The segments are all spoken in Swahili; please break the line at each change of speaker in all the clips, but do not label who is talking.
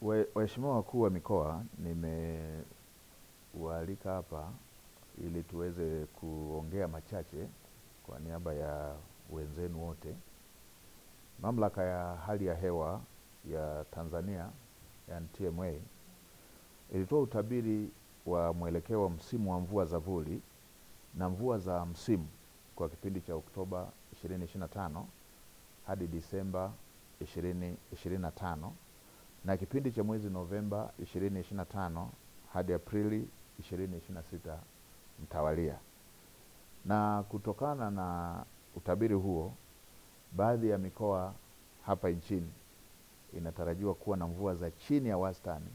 Waheshimiwa wakuu wa mikoa, nimewaalika hapa ili tuweze kuongea machache kwa niaba ya wenzenu wote. Mamlaka ya hali ya hewa ya Tanzania, yani TMA, ilitoa utabiri wa mwelekeo wa msimu wa mvua za vuli na mvua za msimu kwa kipindi cha Oktoba 2025 hadi Disemba 2025 na kipindi cha mwezi Novemba 2025 hadi Aprili 2026 mtawalia. Na kutokana na utabiri huo, baadhi ya mikoa hapa nchini inatarajiwa kuwa na mvua za chini ya wastani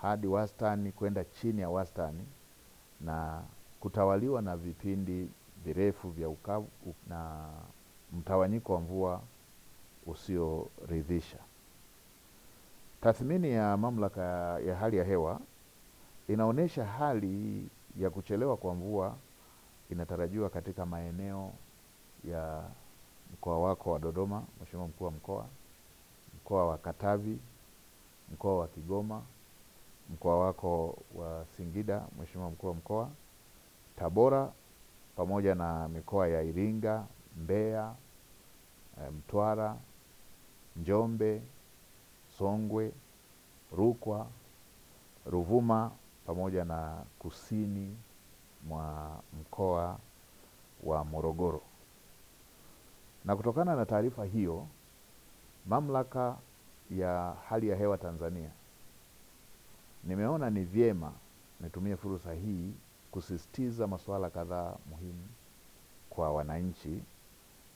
hadi wastani kwenda chini ya wastani na kutawaliwa na vipindi virefu vya ukavu na mtawanyiko wa mvua usioridhisha. Tathmini ya mamlaka ya hali ya hewa inaonyesha hali ya kuchelewa kwa mvua inatarajiwa katika maeneo ya mkoa wako wa Dodoma, Mheshimiwa Mkuu wa Mkoa, mkoa wa Katavi, mkoa wa Kigoma, mkoa wako wa Singida, Mheshimiwa Mkuu wa Mkoa, Tabora, pamoja na mikoa ya Iringa, Mbeya, Mtwara, Njombe, Songwe, Rukwa, Ruvuma, pamoja na kusini mwa mkoa wa Morogoro. Na kutokana na taarifa hiyo, mamlaka ya hali ya hewa Tanzania nimeona ni vyema nitumie fursa hii kusisitiza masuala kadhaa muhimu kwa wananchi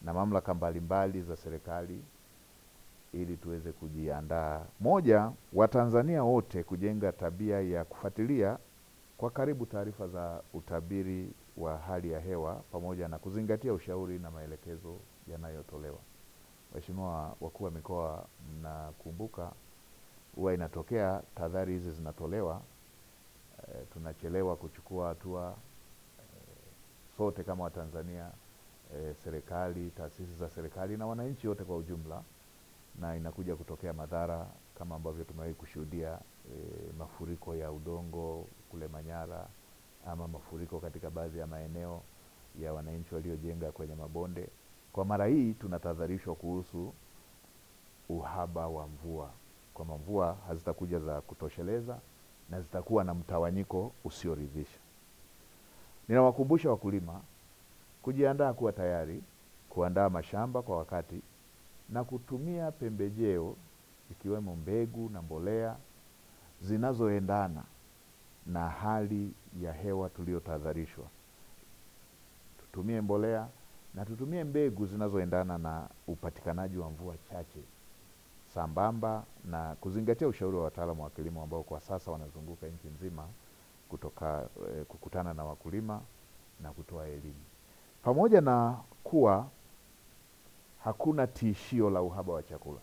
na mamlaka mbalimbali za serikali ili tuweze kujiandaa. Moja, Watanzania wote kujenga tabia ya kufuatilia kwa karibu taarifa za utabiri wa hali ya hewa pamoja na kuzingatia ushauri na maelekezo yanayotolewa. Waheshimiwa wakuu wa mikoa, mnakumbuka huwa inatokea tahadhari hizi zinatolewa, tunachelewa kuchukua hatua sote kama Watanzania, serikali, taasisi za serikali na wananchi wote kwa ujumla, na inakuja kutokea madhara kama ambavyo tumewahi kushuhudia, mafuriko ya udongo kule Manyara, ama mafuriko katika baadhi ya maeneo ya wananchi waliojenga kwenye mabonde. Kwa mara hii tunatahadharishwa kuhusu uhaba wa mvua, kwamba mvua hazitakuja za kutosheleza na zitakuwa na mtawanyiko usioridhisha. Ninawakumbusha wakulima kujiandaa kuwa tayari, kuandaa mashamba kwa wakati na kutumia pembejeo ikiwemo mbegu na mbolea zinazoendana na hali ya hewa tuliyotahadharishwa. Tutumie mbolea na tutumie mbegu zinazoendana na upatikanaji wa mvua chache, sambamba na kuzingatia ushauri wa wataalamu wa kilimo ambao kwa sasa wanazunguka nchi nzima kukutana na wakulima na kutoa elimu. Pamoja na kuwa hakuna tishio la uhaba wa chakula,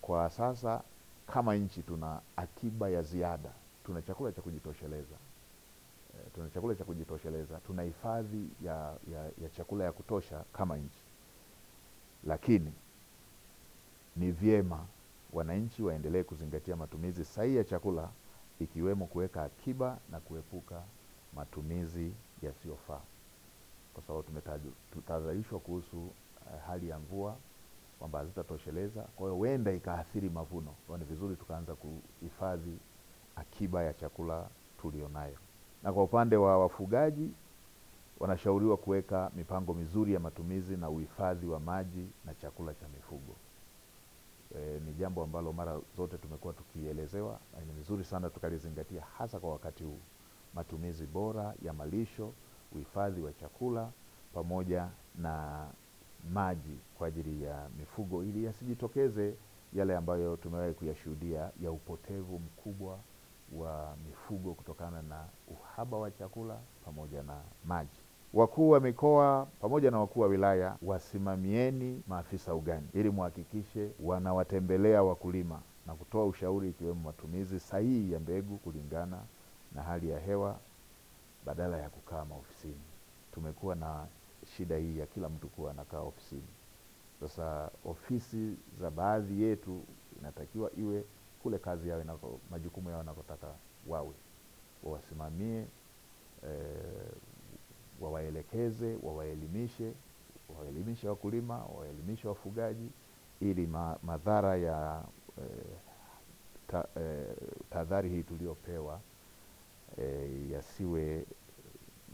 kwa sasa kama nchi tuna akiba ya ziada, tuna chakula cha kujitosheleza, tuna hifadhi ya chakula ya kutosha kama nchi. Lakini ni vyema wananchi waendelee kuzingatia matumizi sahihi ya chakula, ikiwemo kuweka akiba na kuepuka matumizi yasiyofaa, kwa sababu tumetahadharishwa kuhusu hali ya mvua kwamba hazitatosheleza, kwa hiyo huenda ikaathiri mavuno. Kwa ni vizuri tukaanza kuhifadhi akiba ya chakula tulionayo. Na kwa upande wa wafugaji, wanashauriwa kuweka mipango mizuri ya matumizi na uhifadhi wa maji na chakula cha mifugo. Ni jambo ambalo mara zote tumekuwa tukielezewa, na ni vizuri sana tukalizingatia, hasa kwa wakati huu. Matumizi bora ya malisho, uhifadhi wa chakula pamoja na maji kwa ajili ya mifugo, ili yasijitokeze yale ambayo tumewahi kuyashuhudia ya upotevu mkubwa wa mifugo kutokana na uhaba wa chakula pamoja na maji. Wakuu wa mikoa pamoja na wakuu wa wilaya, wasimamieni maafisa ugani ili muhakikishe wanawatembelea wakulima na kutoa ushauri, ikiwemo matumizi sahihi ya mbegu kulingana na hali ya hewa badala ya kukaa maofisini. Tumekuwa na shida hii ya kila mtu kuwa anakaa ofisini. Sasa ofisi za baadhi yetu inatakiwa iwe kule kazi yao majukumu yao yanakotaka wawasimamie, wawaelekeze, wawaelimishe wakulima, wawaelimishe wafugaji, ili madhara ya tahadhari hii tuliopewa yasiwe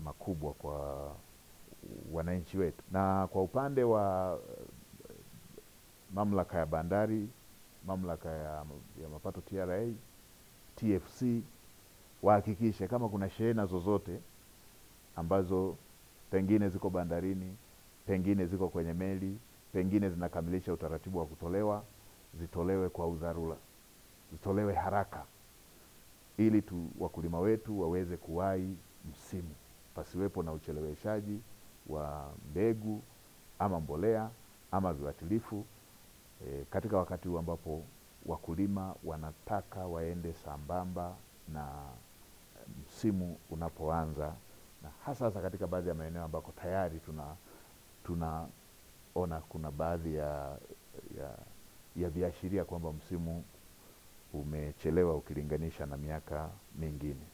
makubwa kwa wananchi wetu. Na kwa upande wa mamlaka ya bandari, mamlaka ya mapato TRA, TFC, wahakikishe kama kuna shehena zozote ambazo pengine ziko bandarini, pengine ziko kwenye meli, pengine zinakamilisha utaratibu wa kutolewa, zitolewe kwa udharura, zitolewe haraka, ili wakulima wetu waweze kuwahi msimu, pasiwepo na ucheleweshaji wa mbegu ama mbolea ama viuatilifu katika wakati huu ambapo wakulima wanataka waende sambamba na msimu unapoanza, na hasa katika baadhi ya maeneo ambako tayari tunaona kuna baadhi ya viashiria kwamba msimu umechelewa ukilinganisha na miaka mingine.